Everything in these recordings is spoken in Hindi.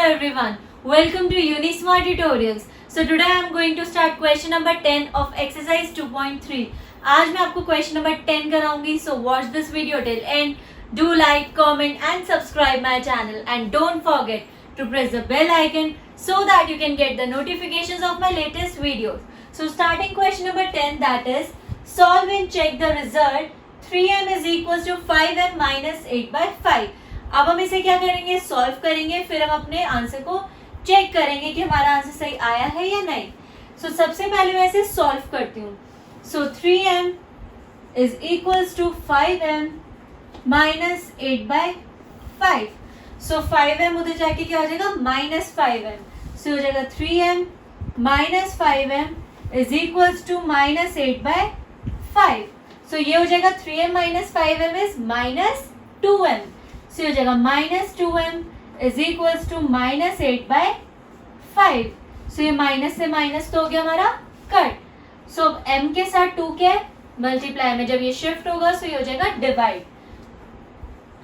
everyone, welcome to UniSmart Tutorials. So today I am going to start question number 10 of exercise 2.3. आज मैं आपको question number 10 कराऊंगी. So watch this video till end. Do like, comment and subscribe my channel and don't forget to press the bell icon so that you can get the notifications of my latest videos. So starting question number 10, that is solve and check the result. 3m is equals to 5m minus 8 by 5. अब हम इसे क्या करेंगे, सॉल्व करेंगे, फिर हम अपने आंसर को चेक करेंगे कि हमारा आंसर सही आया है या नहीं. सो सबसे पहले मैं इसे सॉल्व करती हूँ. So 3m is equals to 5m minus 8 by 5. So 5m उधर जाके क्या हो जाएगा, माइनस 5m. सो हो जाएगा 3m minus 5m is equals to minus 8 by 5. So ये हो जाएगा 3m minus 5m is minus 2m. So हो जाएगा minus 2m is equals to minus 8 by 5. So ये माइनस से माइनस तो हो गया हमारा कट. सो m के साथ 2 क्या है, मल्टीप्लाई में जब ये शिफ्ट होगा सो ये हो जाएगा डिवाइड.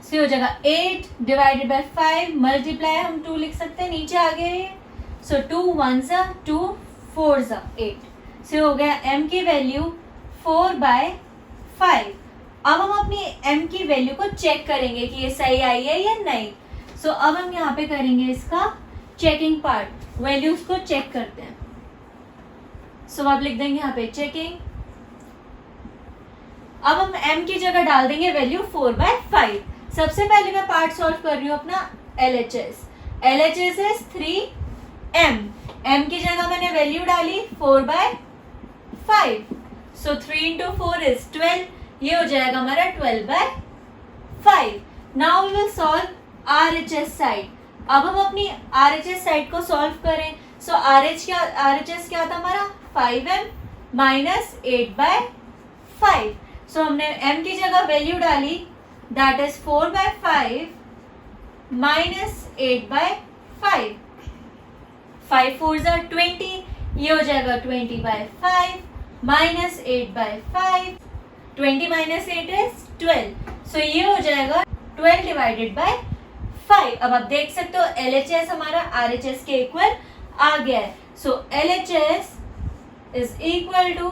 सो ये हो जाएगा 8 डिवाइडेड बाय 5 मल्टीप्लाई हम 2 लिख सकते हैं, नीचे आ गए. सो 2 1 2 4 8. सो हो गया m की वैल्यू 4 बाय 5. अब हम अपनी m की वैल्यू को चेक करेंगे कि ये सही आई है या नहीं. सो अब हम यहाँ पे करेंगे इसका चेकिंग पार्ट, वैल्यूज को चेक करते हैं. सो आप लिख देंगे यहाँ पे चेकिंग. अब हम m की जगह डाल देंगे वैल्यू 4 बाय 5. सबसे पहले मैं पार्ट सॉल्व कर रही हूँ अपना LHS. LHS is 3m. m की जगह मैंने वैल्यू डाली 4 बाय 5. So 3 into 4 is 12. ये हो जाएगा हमारा 12 by 5. Now we will solve RHS side. अब हम अपनी RHS साइड को सॉल्व करें. सो RHS क्या था हमारा 5m माइनस 8 बाय 5. सो हमने m की जगह वैल्यू डाली, that is 4 by 5 minus 8 by 5. 5 4 20. ये हो जाएगा 20 by 5 minus 8 by 5. 20 minus 8 is 12. So ये हो जाएगा 12 डिवाइडेड बाय 5. अब आप देख सकते हो LHS हमारा RHS के इक्वल आ गया है. So LHS is equal to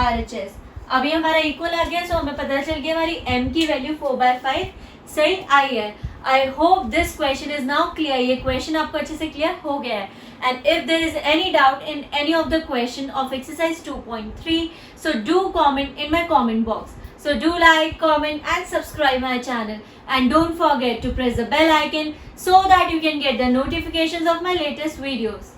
RHS. अभी हमारा इक्वल आ गया. सो हमें पता चल गया हमारी m की वैल्यू 4 बाय 5 सही आई है. I hope this question is now clear. ये क्वेश्चन आपको अच्छे से क्लियर हो गया है. And if there is any doubt in any of the question of exercise 2.3, so do comment in my comment box. So do like, comment and subscribe my channel. And don't forget to press the bell icon so that you can get the notifications of my latest videos.